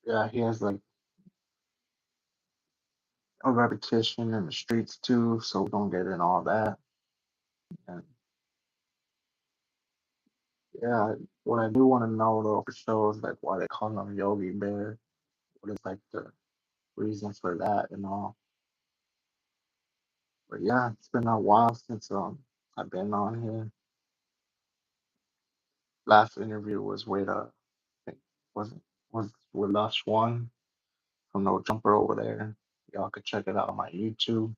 Yeah, he has like a repetition in the streets too, so we don't get in all that. And yeah, what I do want to know though for sure is like why they call him Yogi Bear. What is like the reason for that and all? But yeah, it's been a while since I've been on here. Last interview was with I think was with Lush One from No Jumper over there. Y'all could check it out on my YouTube.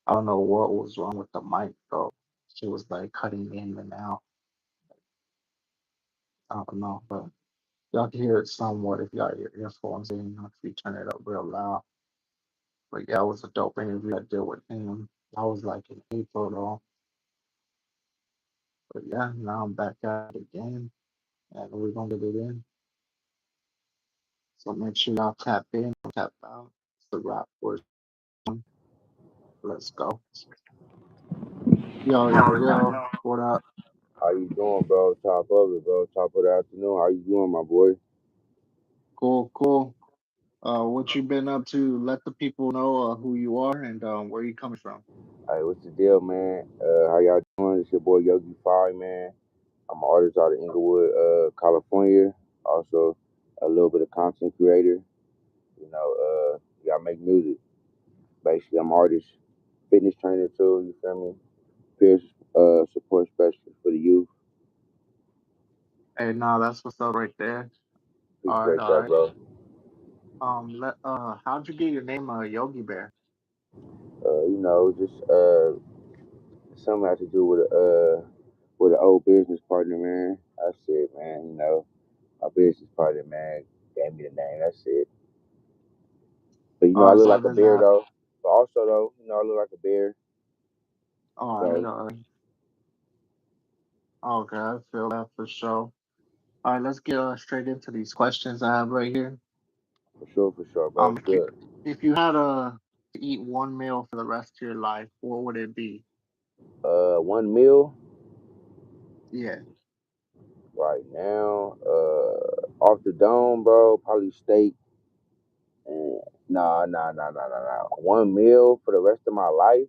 I don't know what was wrong with the mic though. She was like cutting in and out. I don't know, but y'all can hear it somewhat if you got your earphones in, if you turn it up real loud. But yeah, it was a dope interview I did with him. I was like in April though. But yeah, now I'm back at it again and we're gonna get it in. So make sure y'all tap in, tap out. It's the rap for let's go. Yo, what up? How you doing, bro? Top of it, bro. Top of the afternoon. How you doing, my boy? Cool. What you been up to? Let the people know who you are and where you coming from. Hey, what's the deal, man? How y'all doing? It's your boy Yogi Bear, man. I'm an artist out of Inglewood, California. Also, a little bit of content creator. I make music. Basically, I'm an artist, fitness trainer too. You feel me? Peer support specialist for the youth. Hey, no, that's what's up right there. Appreciate All that, right. bro. How'd you get your name, Yogi Bear? Just something had to do with an old business partner, man. That's it, man. My business partner, man, gave me the name. That's it. But I look So like a then bear that. though. But also though, I look like a bear. So All right. Okay, I feel that for sure. All right, let's get straight into these questions I have right here. for sure, bro. It's If you good. if you had to eat one meal for the rest of your life, what would it be? One meal Yeah. right now. Off the dome, bro. Probably steak. And nah. One meal for the rest of my life.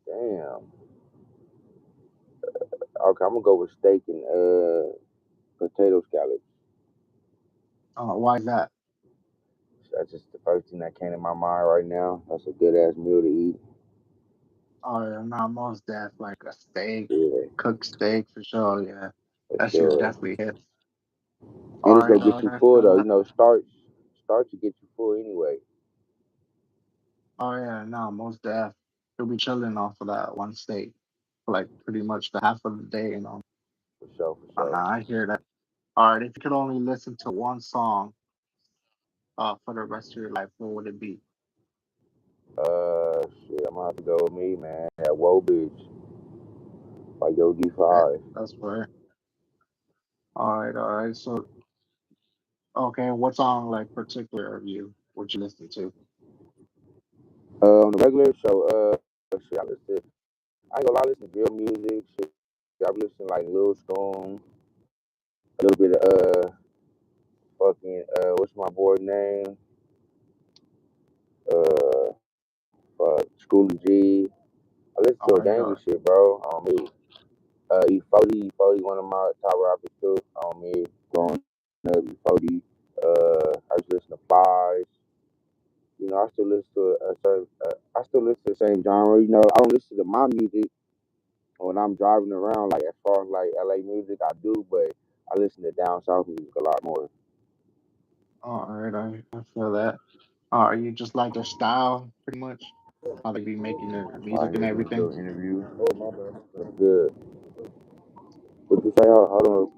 Damn. Okay, I'm gonna go with steak and potato scallops. Why is that? That's just the first thing that came to my mind right now. That's a good ass meal to eat. Oh, yeah, no, most def like a steak, Yeah, cooked steak for sure. Yeah, for that shit sure. definitely hits. And it's gonna All get right, you I full feel though. that. Starch to get you full anyway. Oh yeah, no, most def. You'll be chilling off of that one steak for like pretty much the half of the day, you know. For sure, for Nah, sure. I hear that. All right, if you could only listen to one song for the rest of your life, what would it be? Shit, I'm gonna have to go with me, man. That Woe Bitch by Yogi Okay, Five. that's fair. All right. So, okay, what song like particular of you would you listen to? On the regular show, shit, I ain't gonna lie, I listen to real music. Shit, I listen like Lil Storm, a little bit of what's my boy name? Uh, Schoolie G. I listen to a gang All of shit, bro. On me. E40, one of my top rappers too. On me, growing up, E40. I used to listen to Plies. I still listen to I still listen to the same genre. I don't listen to my music when I'm driving around. Like as far as like LA music, I do, but I listen to down south music a lot more. right, I feel that. You just like their style, pretty much, how they be making their I music and hear this everything. little interview. Oh my bad. That's good. What you say? Hold on.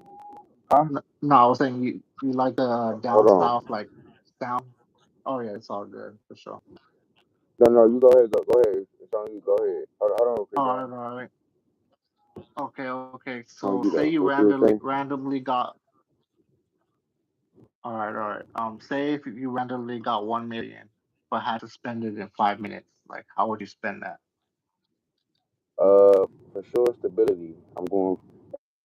Huh? No, I was saying you like the Hold down on. south like sound. Oh yeah, it's all good for sure. No, you go ahead. Go ahead. It's on you. Go ahead. Hold on, Chris John. All right. Okay. It's on So you say though. you What you were saying? randomly got. All right. Say if you randomly got 1 million, but had to spend it in 5 minutes, like how would you spend that? For sure, stability. I'm going.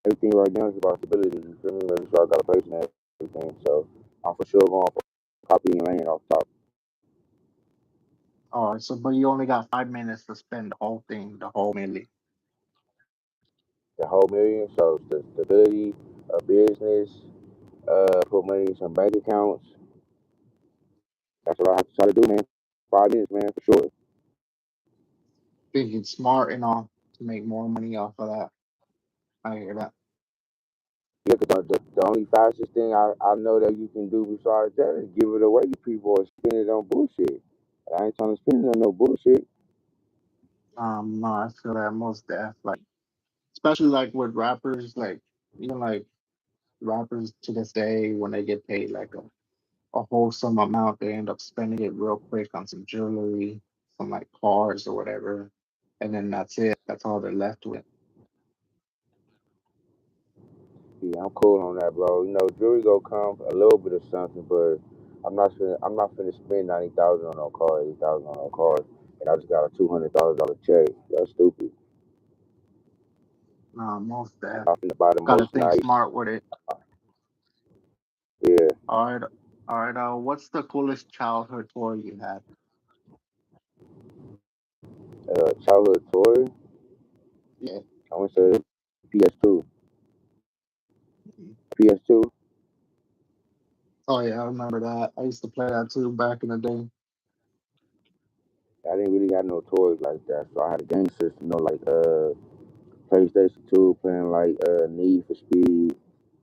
Everything right now is about stability. You feel me? Making sure I got a place now. everything. So I'm for sure going for property and land off top. All right, so but you only got 5 minutes to spend the whole thing, the whole milli. The whole million. So the stability, a business, put money in some bank accounts. That's what I have to try to do, man. 5 minutes, man, for sure. Think it's smart and all to make more money off of that. I hear that. Yeah, the only fastest thing I know that you can do besides that is give it away to people or spend it on bullshit. I ain't trying to spend it on no bullshit. No, I feel that most def, like especially like with rappers, like even like rappers to this day when they get paid like a wholesome amount, they end up spending it real quick on some jewelry, some like cars or whatever, and then that's it. That's all they're left with. Yeah, I'm cool on that, bro. You know, jewelry gonna come a little bit of something, but I'm not finna spend 90,000 on no car, 80,000 on no car, and I just got a $200,000 check. That's stupid. Most I'm def. not finna buy the Gotta most think nice. smart with it. Yeah, All right, all right. What's the coolest childhood toy you had? childhood toy. Yeah. I want to say PS2. Mhm. PS2. Oh yeah, I remember that. I used to play that too back in the day. I didn't really have no toys like that, so I had a game system, like PlayStation 2, playing like Need for Speed,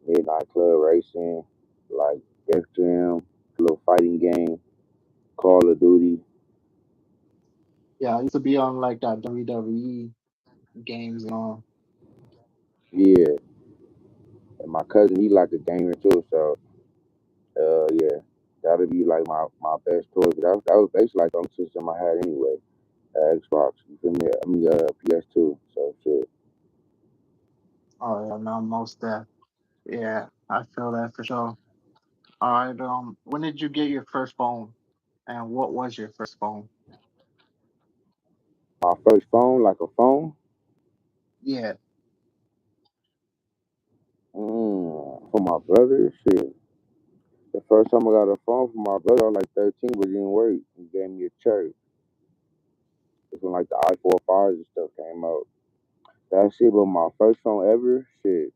Midnight Club Racing, like Def Jam, a little fighting game, Call of Duty. Yeah, I used to be on like that WWE games and all. Yeah, and my cousin he like a gamer too, so yeah, that'd be like my best toy. But that was basically like the only system I had anyway. Xbox, you feel me? I mean PS2. So shit. Oh yeah, no, most def. Yeah, I feel that for sure. All right. When did you get your first phone, and what was your first phone? My first phone, like a phone. Yeah. For my brother, shit. The first time I got a phone from my brother, I was like 13, but it didn't work. He gave me a cherry. It's when like the iPhone 5s and stuff came out. That shit, but my first phone ever, shit,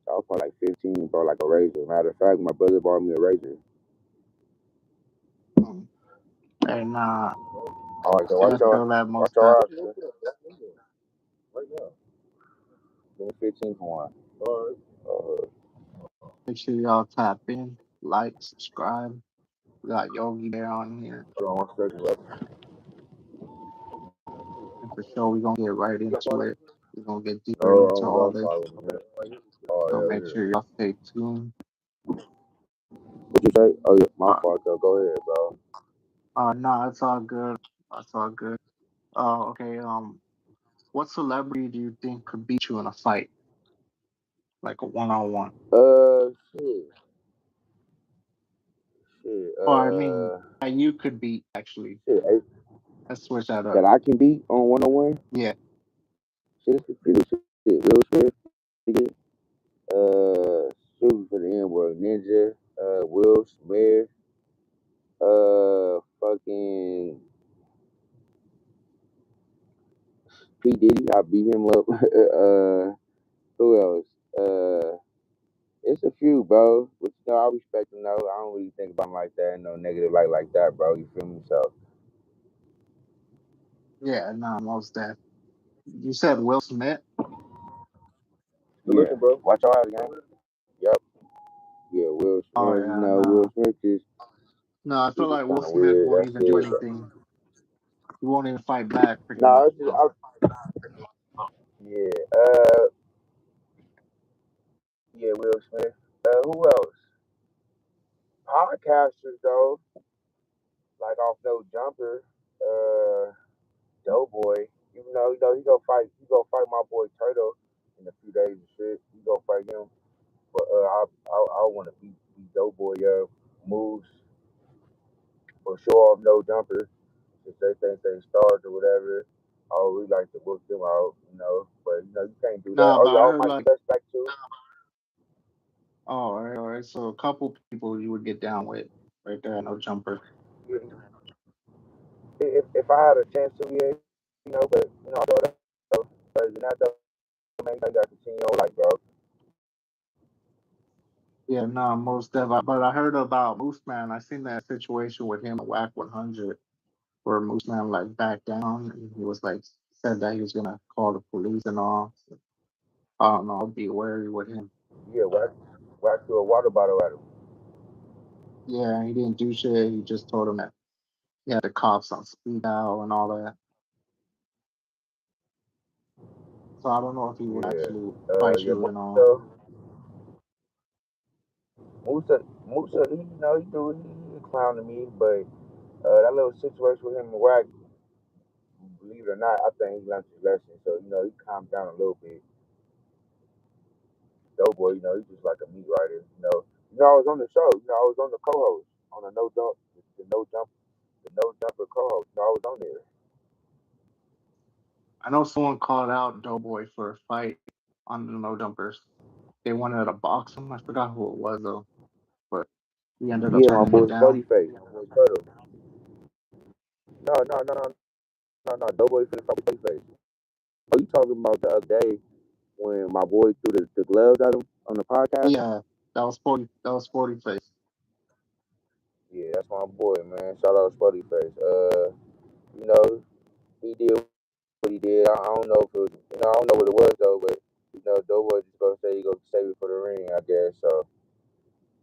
I was probably like 15, bro, like a razor. Matter of fact, my brother bought me a razor. Mm. And All right, so yeah, I feel that watch most def. your eyes. Right now. Give me 15 for one. All right. Make sure y'all tap in, like, subscribe. We got Yogi Bear on here, Hold on 1 second, bro. and for sure we're gonna get right You got into follow? it. We're gonna get deeper No, I into don't all got this. follow, man. Oh, So hell make yeah. sure y'all stay tuned. What you say? Oh, yeah, my Uh, fault, though. Go ahead, bro. no, it's all good. It's all good. Okay. What celebrity do you think could beat you in a fight, like a one-on-one? Shit. Shit. Or I mean, that you could beat actually. Shit. Let's switch that up. That I can beat on 101. Yeah. Shit, it's pretty shit. Will Smith, nigga. Super for the N word. Ninja. Will Smith. Fucking P Diddy. I beat him up. Who else? It's a few, bro. But I respect them. No, I don't really think about them like that. No negative like that, bro. You feel me? So Yeah. No, most that. You said Will Smith. yeah. Looking, bro. Watch your eyes, gang. Yep. Yeah, Will Oh Smith. yeah. Will No. Smith just No, I he feel just like Will kind of Smith weird. won't That's even do it. anything. He won't even fight back, pretty much. No, it's just yeah. Yeah, Will Smith. Who else? Podcasters though, like off No Jumper. Doughboy. He gonna fight. He gonna fight my boy Turtle in a few days and shit. He gonna fight him. But I want to beat Doughboy up. Moves for sure. No Jumper. If they think they stars or whatever, I would really like to book them out. But you can't do that. Nah, Oh but yeah, I oh heard Mike like Best back too. Oh, all right. So a couple people you would get down with right there, no jumper. Yeah, if I had a chance to, yeah, but I don't know. Other than that, though, man, you gotta continue on like, bro. Yeah, no, most definitely. But I heard about Moose Man. I seen that situation with him at Whack 100, where Moose Man like backed down and he was like said that he was gonna call the police and all. So, I don't know. I'll be wary with him. Yeah, whack threw a water bottle at him. Yeah, he didn't do shit. He just told him that he had the cops on speed dial and all that. So I don't know if he would Yeah, actually fight yeah, you and all. Musa, he clowning me, but that little situation with him and Wack, believe it or not, I think he learned his lesson. So he calmed down a little bit. Doughboy, he's just like a meat writer. I was on the show. I was on the co-host on the the no jumper co-host. I was on there. I know someone called out Doughboy for a fight on the no jumpers. They wanted to box him. I forgot who it was though, but he ended up Yeah, my turning it boy down. Spuddy Face, my boy Turtle. No. Doughboy finna fuck with Spuddy Face. Oh, you talking about the other day when my boy threw the gloves at him on the podcast? Yeah, that was 40. That was 40 face. Yeah, that's my boy, man. Shout out Spuddy Face. You know, he did what he did. I don't know if it was, I don't know what it was though, but Doughboy just gonna say he gonna save it for the ring, I guess. So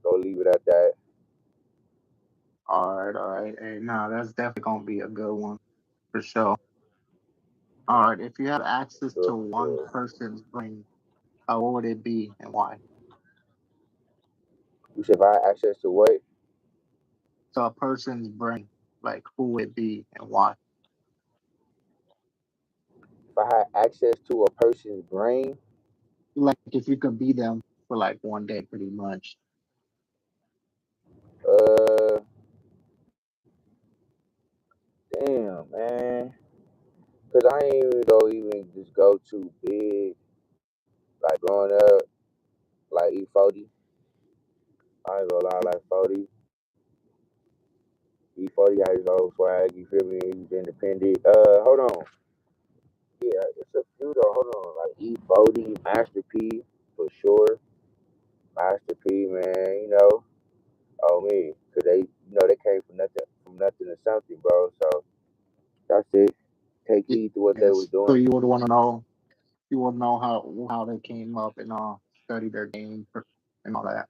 go leave it at that. All right, all right. Hey, nah, that's definitely gonna be a good one for sure. All right, if you had access to For one sure. person's brain, what would it be and why? You said if I had access to what? So a person's brain, like who would it be and why? If I had access to a person's brain, Like if you could be them for like one day, pretty much. uh, damn, man. Cause I ain't even just go too big. Like growing up, like E40. I ain't gonna lie, like 40. E40 had his own swag, you feel me? He's independent. Hold on. Yeah, it's a few though. Hold on. Like E40, Master P, for sure. Master P, man, oh me. Cause they came from nothing to something, bro. So that's it. Take heed to what they was Yes. So doing. you would want to know. You would know how they came up and study their game and all that.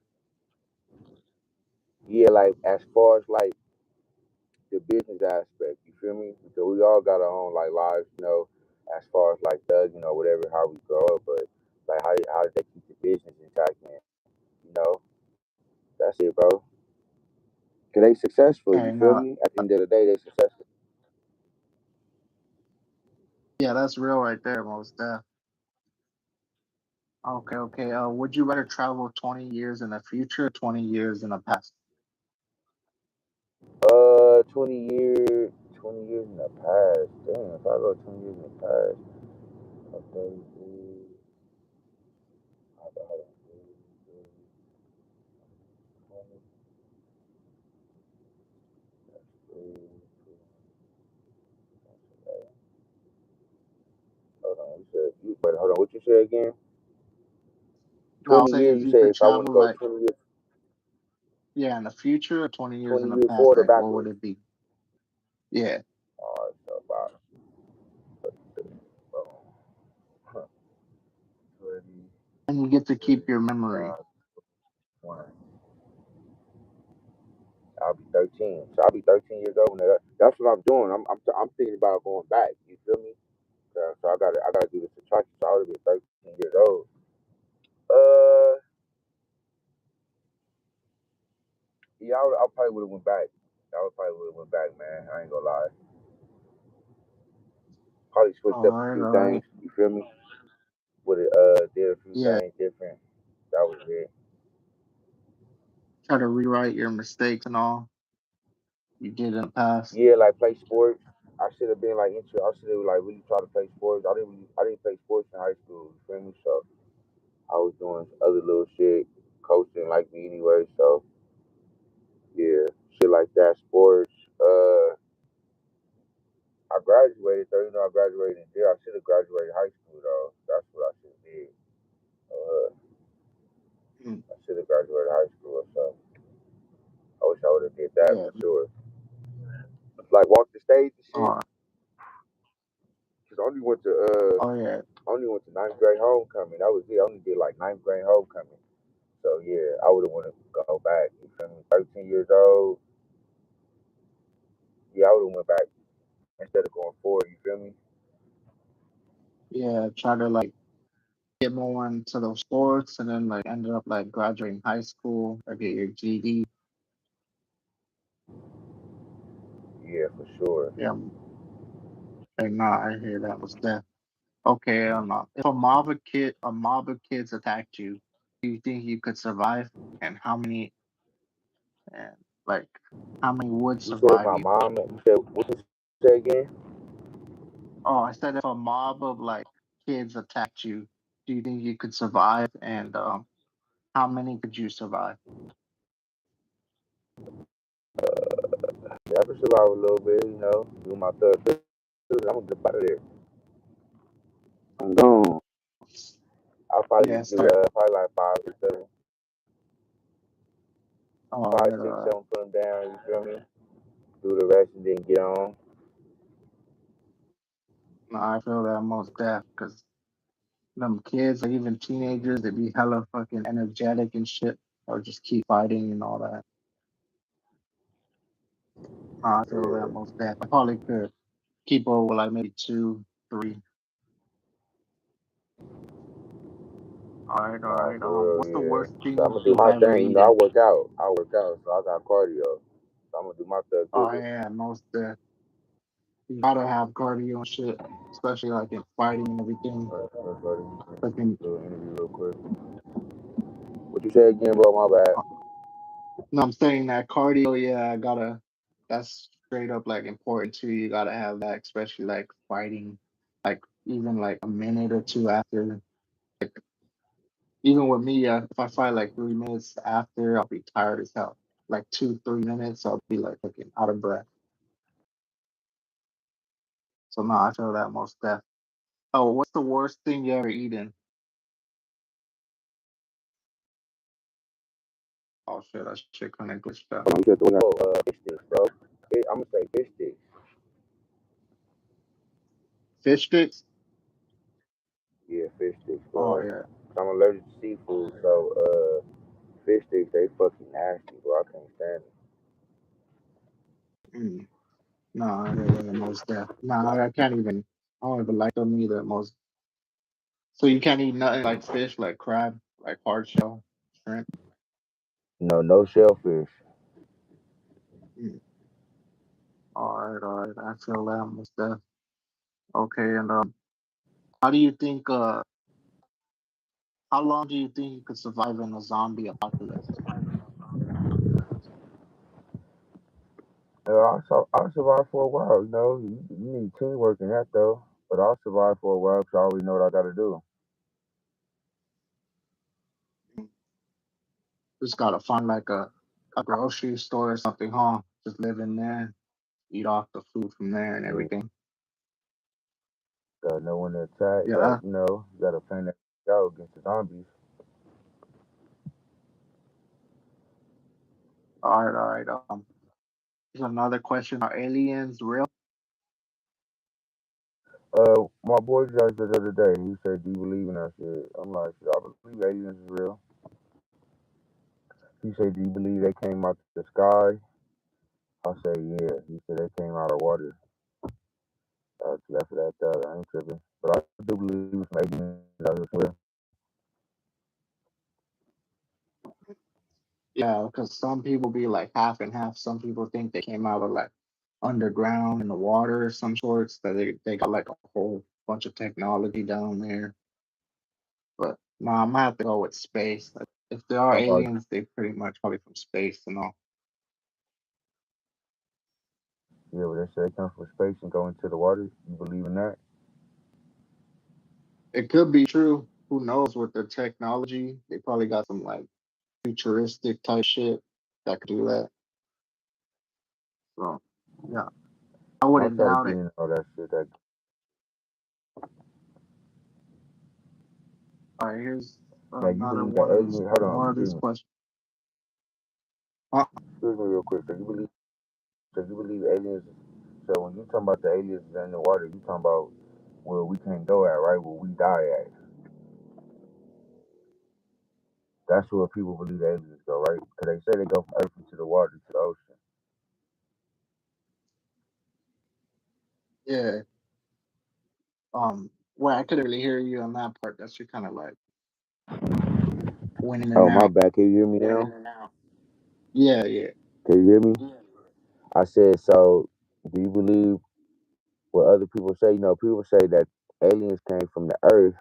Yeah, like as far as like the business aspect, you feel me? Because we all got our own like lives, as far as like thugs, whatever, how we grow up, but like how did they keep the business intact, man? You know, that's it, bro. Cause they successful, you And feel me? At the end of the day, they successful. yeah, that's real right there, most deaf. Okay, okay. Would you rather travel 20 years in the future, 20 years in the past? 20 years in the past. Damn, if I go 20 years in the past, okay, hold on, wait, hold on, what you said again? No, I'll 20 say years, if you you said could if I want to travel go like 20 years, yeah, in the future or 20 years 20 in the years past, forward or like what would backwards? it be? Yeah. Alright, so about 20, And you get to keep 30, your memory. 1. I'll be 13. So I'll be 13 years old. That's what I'm doing. I'm thinking about going back. You feel me? So I gotta do the subtraction. So I would be 13 years old. Uh, yeah, I probably would have went back. I would probably would have went back, man. I ain't gonna lie. Probably switched up a few All right. things. You feel me? Would have did a few Yeah. things different. That was it. Try to rewrite your mistakes and all you did in the past. Yeah, like play sports. I should have been like into. I should have like really tried to play sports. I didn't play sports in high school. You feel me? So I was doing other little shit, coaching like me anyway. So yeah, shit like that, sports. I graduated though. You know, I graduated in jail. I should have graduated high school though. That's what I should have did. Mm. I should have graduated high school. So I wish I would have did that Yeah. for sure. Like walk the stage and shit. Oh, Cause I only went to oh yeah. ninth grade homecoming. That was it. I only did like ninth grade homecoming. So yeah, I would have wanted to go back. You feel me? 13 years old. Yeah, I would have went back instead of going forward. You feel me? Yeah. Try to like get more into those sports and then like ended up like graduating high school or get your GED. Yeah, for sure. Yeah. Like, nah, I hear that was death. Okay, if a mob of kids attacked you, do you think you could survive? And and like, how many would You said survive my you? mom. You said what you say again? Oh, I said if a mob of like kids attacked you, do you think you could survive? And how many could you survive? Yeah, I can survive a little bit. You know, do my third. I'm gonna get out of there. I'm gone. I'll Yeah, probably do start. probably like five or seven, All five, right, all six, right. seven. Put them down. You feel me? Do the rest and then get on. No, I feel that most deaf because them kids or even teenagers, they be hella fucking energetic and shit, or just keep fighting and all that. No, I feel that Yeah. most deaf. I probably could keep over like maybe two, three. All Nah, right. for What's the real, yeah. worst So I'm thing gonna do you've my ever thing. You know, I eaten? work out. I work out, so I got cardio. So I'm gonna do my thug Oh too. yeah, most deaf. You gotta have cardio and shit, especially like in fighting and everything. Alright, buddy. Fucking Little interview real quick. What you say again, bro? My bad. no, I'm saying that cardio, yeah, I gotta. That's straight up like important too. You gotta have that, especially like fighting, like even like a minute or two after. Like even with me, if I fight like 3 minutes after, I'll be tired as hell. Like 2, 3 minutes, I'll be like fucking out of breath. So no, I feel that most deaf. Oh, what's the worst thing you ever eaten? Oh shit, that shit kind of glitched out. You said the fish sticks, bro. I'm gonna say fish sticks. Fish sticks? Yeah, fish sticks, Oh bro. yeah. I'm allergic to seafood, so fish sticks they fucking nasty, bro. I can't stand it. Mm. No, I hear that most deaf. No, I can't even. I don't even like them either. Most. So you can't eat nothing like fish, like crab, like hard shell, shrimp. No, no shellfish. Mm. All right. I feel that most deaf. Okay, and how do you think? How long do you think you could survive in a zombie apocalypse? I'll survive for a while. You know, you need teamwork in that though. But I'll survive for a while because I already know what I gotta do. Mm. Just gotta find like a grocery store or something, huh? Just live in there, eat off the food from there and Yeah, everything. gotta know when to attack. Yeah. Got you know, you gotta plan that out against the zombies. All right. Here's another question: Are aliens real? My boy just asked the other day. He said, "Do you believe in that shit?" I'm like, "Shit, I believe aliens is real." He said, "Do you believe they came out the sky?" I say, "Yeah." He said they came out of water. I just left it at that. I ain't tripping, but I do believe some aliens out here somewhere. Yeah, because some people be like half and half. Some people think they came out of like underground in the water of some sorts, that they got like a whole bunch of technology down there. But no, I'm gonna have to go with space. Like, if there are I'm like, aliens, they pretty much probably from space and all. yeah, but they say they come from space and go into the water. You believe in that? It could be true. Who knows with the technology? They probably got some like futuristic type shit that could do that. So yeah, I I'm wouldn't trying to doubt get it. in all that shit. That All right, here's now you another believe that one of these aliens? Hold on, more of excuse these me, questions. Uh, excuse me real quick. So you believe aliens? So when you talking about the aliens in the water, you talking about where we can't go at, right? Where we die at. That's where people believe the aliens go, right? Because they say they go from Earth into the water to the ocean. yeah. Well, I couldn't really hear you on that part. That's you kind of like went in and Oh my out. bad. Can you hear me now? Yeah, yeah. Can you hear me? I said so. Do you believe what other people say? You know, people say that aliens came from the Earth.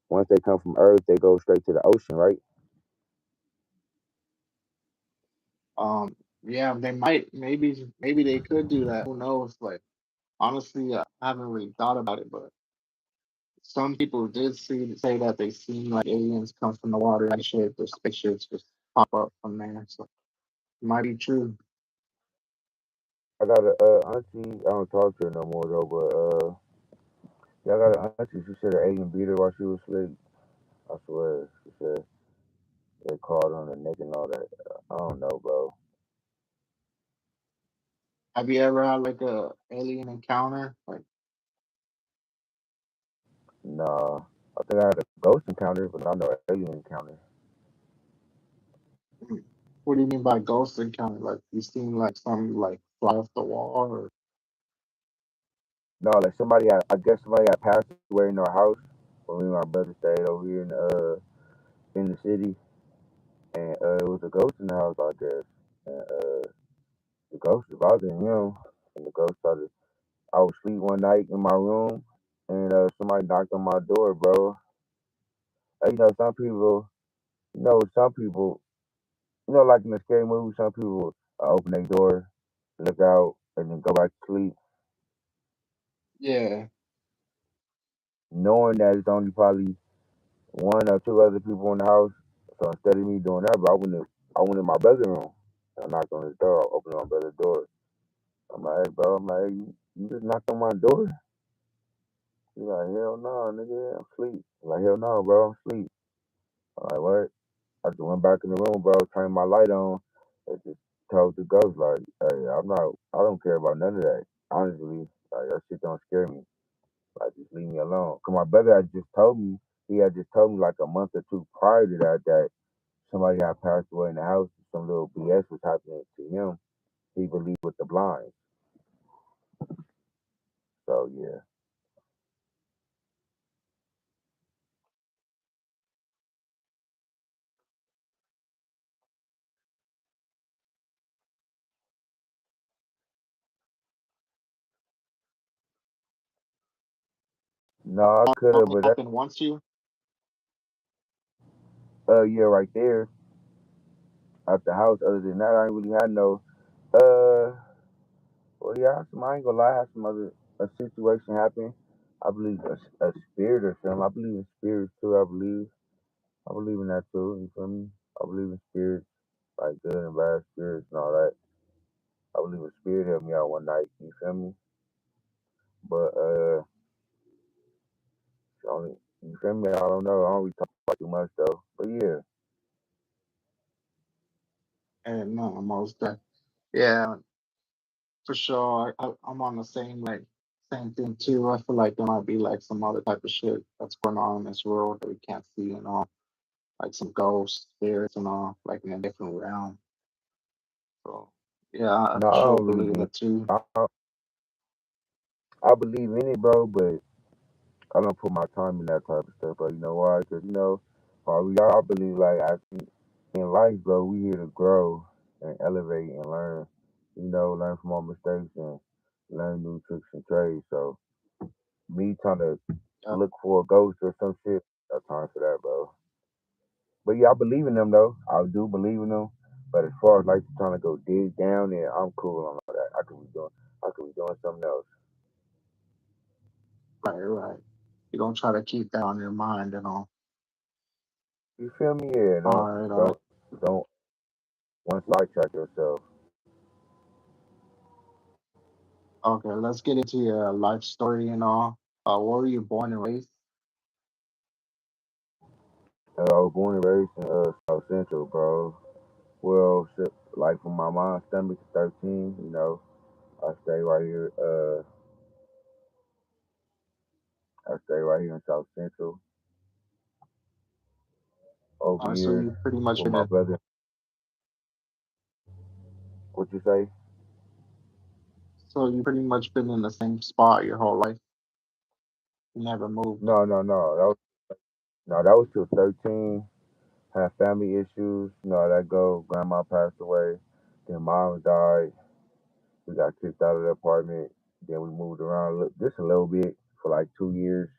Once they come from Earth, they go straight to the ocean, right? Yeah, they might. Maybe they could do that. Who knows? Like, honestly, I haven't really thought about it, but some people did say that they seen like aliens come from the water and shit. Their spaceships just pop up from there. So it might be true. I got a auntie. I don't talk to her no more though, but yeah, I got an auntie. She said an alien beat her while she was asleep. I swear. She said they called on her neck and all that. I don't know, bro. Have you ever had like a alien encounter? Like, Nah, I think I had a ghost encounter, but not no alien encounter. mm, what do you mean by ghost encounter? Like, you seen like some like fly off the wall, or No, like somebody had. I guess somebody had passed away in our house when me and my brother stayed over here in the city, and it was a ghost in the house, I guess. And the ghost was bothering him, and the ghost started. I was asleep one night in my room, and somebody knocked on my door, bro. You know, some people, like in a scary movie, some people open their door, look out, and then go back to sleep, yeah, knowing that it's only probably one or two other people in the house. So instead of me doing that, bro, I went in my brother's room. I knocked on his door, I opened my brother's door. I'm like, hey, bro, I'm like, hey, you just knocked on my door? He's like, hell no, nigga, I'm asleep. I'm like, hell no, bro, I'm asleep. I'm like, what? I just went back in the room, bro, turned my light on, and just told the ghost, like, hey, I don't care about none of that. Honestly, like, that shit don't scare me. Like, just leave me alone. Cause my brother had just told me, he had just told me like a month or two prior to that, that somebody had passed away in the house, some little BS was happening to him. He believed with the blinds. So, yeah. No, I could have, only but that, happened once you. yeah, right there at the house. Other than that, I ain't really had no, uh, well, yeah, I ain't gonna lie, I had some other a situation happen. I believe a spirit or something. I believe in spirits too. I believe in that too. You feel me? I believe in spirits, like good and bad spirits and all that. I believe a spirit helped me out one night. You feel me? But only you feel me? I don't know. I don't really talk about too much though. But yeah, And no, most yeah, for sure. I'm on the same thing too. I feel like there might be like some other type of shit that's going on in this world that we can't see and all, like some ghosts, spirits, and all, like in a different realm. So yeah, I no, for I sure don't really believe be. that too. I believe in it, bro, but I don't put my time in that type of stuff. But you know why? Because I believe like I think in life, bro, we here to grow and elevate and learn. Learn from our mistakes and learn new tricks and trades. So me trying to Yeah, look for a ghost or some shit, no time for that, bro. But yeah, I believe in them though. I do believe in them. But as far as like trying to go dig down there, I'm cool on all that. I could be doing something else. right, right. You don't try to keep that on your mind and all. You feel me? Yeah, All right, all right. don't one sidetrack yourself. Okay, let's get into your life story and all. Where were you born and raised? I was born and raised in South Central, bro. Well, shit, like from my mom's stomach to 13, I stay right here. I stay right here in South Central over So here you pretty much with been my in, brother. What you say? so you pretty much been in the same spot your whole life. You never moved. No, no, no. That was till 13. Had family issues. You know how that go. Grandma passed away. Then mom died. We got kicked out of the apartment. Then we moved around just a little bit for like 2 years.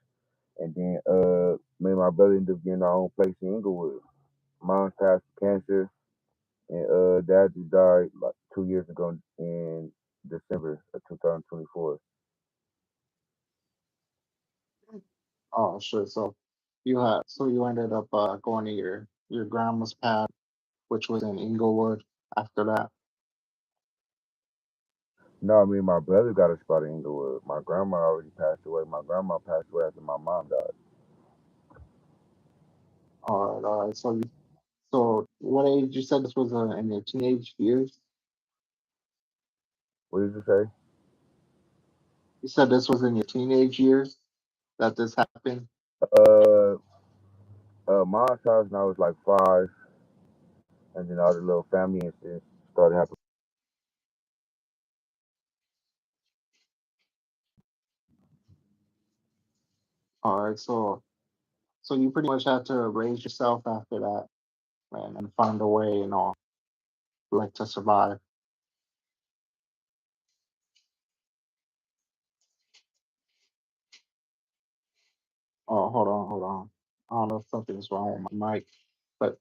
And then me and my brother ended up getting our own place in Inglewood. Mom passed of cancer, and dad just died like 2 years ago in December of 2024. Oh shit. So you ended up going to your grandma's pad, which was in Inglewood after that. No, me and my brother got a spot in Inglewood. My grandma already passed away. My grandma passed away after my mom died. All right, all right. So what age you said this was in your teenage years? What did you say? You said this was in your teenage years that this happened. Uh, Mom's house, and I was like 5, and then all the little family incidents started happening. All right, so you pretty much had to raise yourself after that, man, and find a way and all, like to survive. Oh, hold on, hold on. I don't know if something's wrong with my mic, but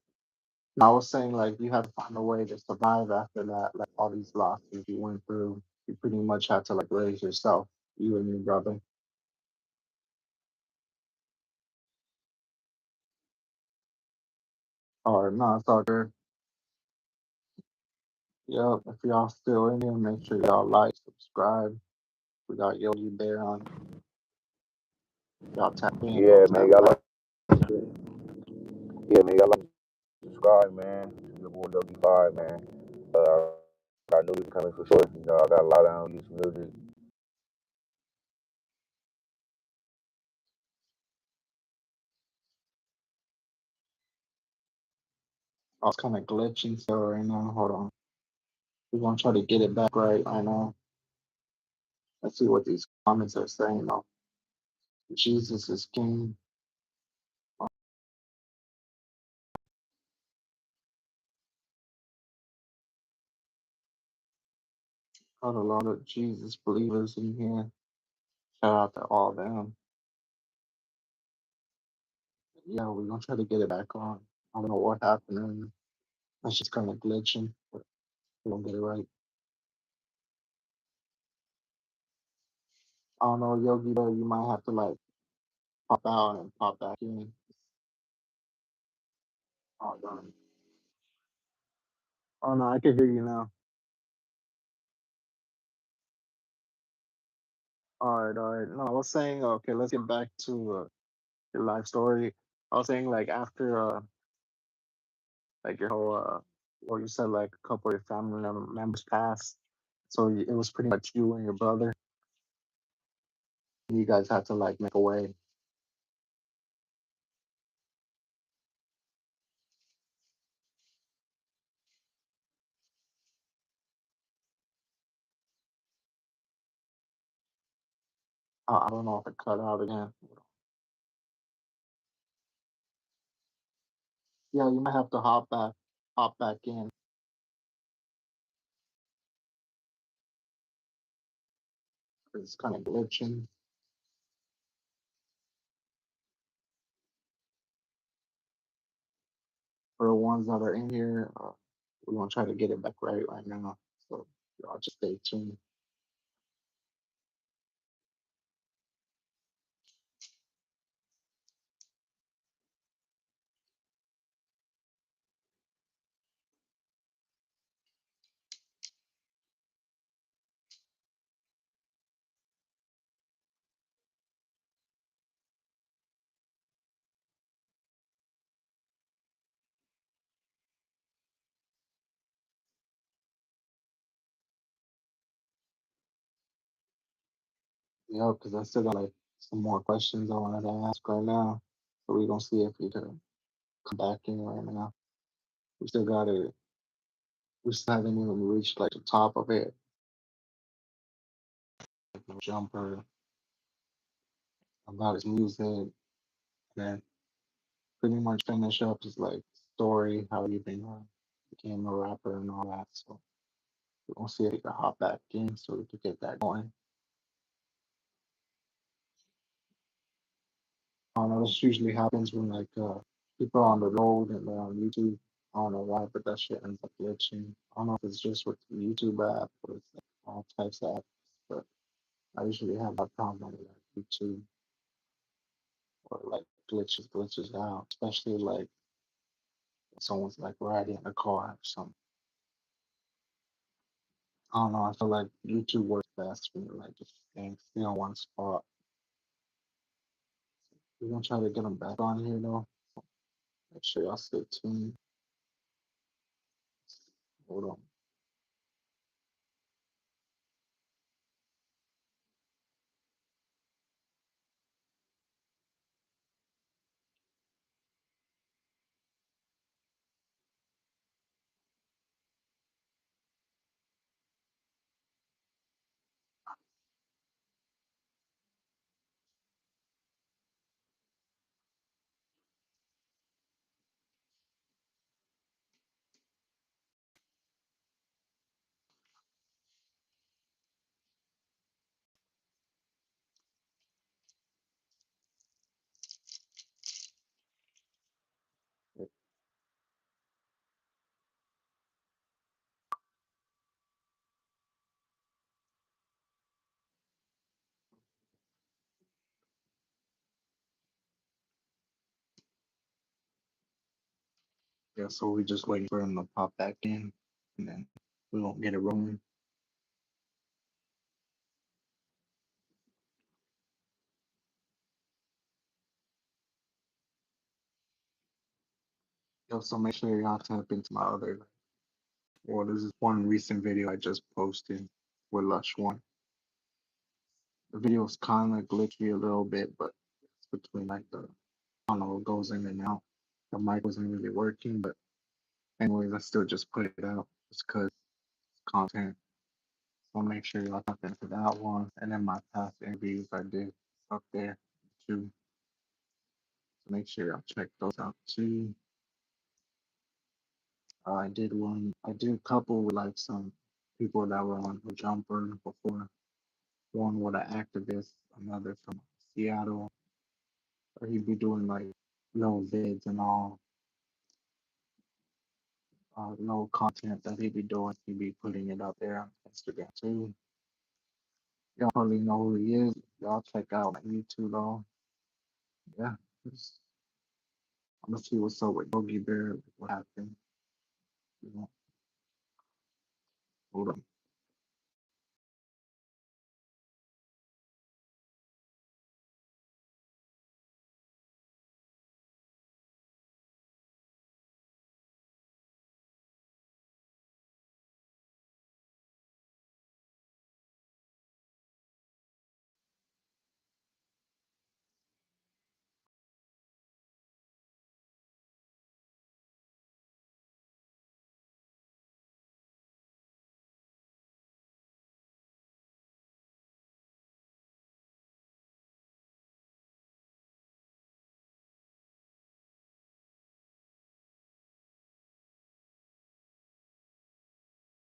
no, I was saying like you had to find a way to survive after that, like all these losses you went through. You pretty much had to like raise yourself, you and your brother. All right, no, it's all good. Yep, if y'all still in here, make sure y'all like, subscribe. We got Yogie Bear on. Y'all tap in, y'all Yeah, man, tap y'all back. like, yeah, man, y'all like, subscribe, man. Your boy Yogi Bear, man. Got new music coming for sure. I got a lot of unreleased music. I was kind of glitching so right now. Hold on. We're gonna try to get it back right. I know. Let's see what these comments are saying. Oh, Jesus is king. Got a lot of Jesus believers in here. Shout out to all them. Yeah, we're gonna try to get it back on. I don't know what happened. That's just kind of glitching, but we're gonna get it right. I don't know, Yogi, though, you might have to like pop out and pop back in. Oh, darn. Oh no, I can hear you now. All right, all right. No, I was saying, okay, let's get back to your life story. I was saying, like, after, like, your whole, well, you said, like, a couple of your family members passed. So it was pretty much you and your brother. And you guys had to, like, make a way. I don't know if it cut out again. Yeah, you might have to hop back in. It's kind of glitching. For the ones that are in here, we're going to try to get it back right now. So y'all just stay tuned. Yeah, because I still got like some more questions I wanted to ask right now. So we're gonna see if we can come back in right now. We still got it. We still haven't even reached like the top of it. Like the jumper about his music, and then pretty much finish up his like story, how he been became a rapper and all that. So we're gonna see if we can hop back in so we can get that going. I don't know. This usually happens when like people are on the road and they're on YouTube. I don't know why, but that shit ends up glitching. I don't know if it's just with the YouTube app or it's like all types of apps, but I usually have that problem with like YouTube or like glitches out, especially like when someone's like riding in a car or something. I don't know. I feel like YouTube works best when you're like just staying still in one spot. We're gonna try to get them back on here though. Make sure y'all stay tuned. Hold on. Yeah, so we just waiting for him to pop back in, and then we won't get it rolling. Yo, so make sure y'all tap into my other. Well, this is one recent video I just posted with Lush One. The video is kind of glitchy a little bit, but it's between like the I don't know, it goes in and out. The mic wasn't really working, but anyways, I still just put it out just because it's content. So make sure y'all tap into that one, and then my past interviews I did up there too. So make sure y'all check those out too. I did one. I did a couple with like some people that were on the jumper before. One with an activist, another from Seattle. Or he'd be doing like little vids and all, little content that he'd be doing. He'd be putting it out there on Instagram too. Y'all probably know who he is. Y'all check out my YouTube though. Yeah, I'm gonna see what's up with Yogie Bear. What happened? You know, hold on.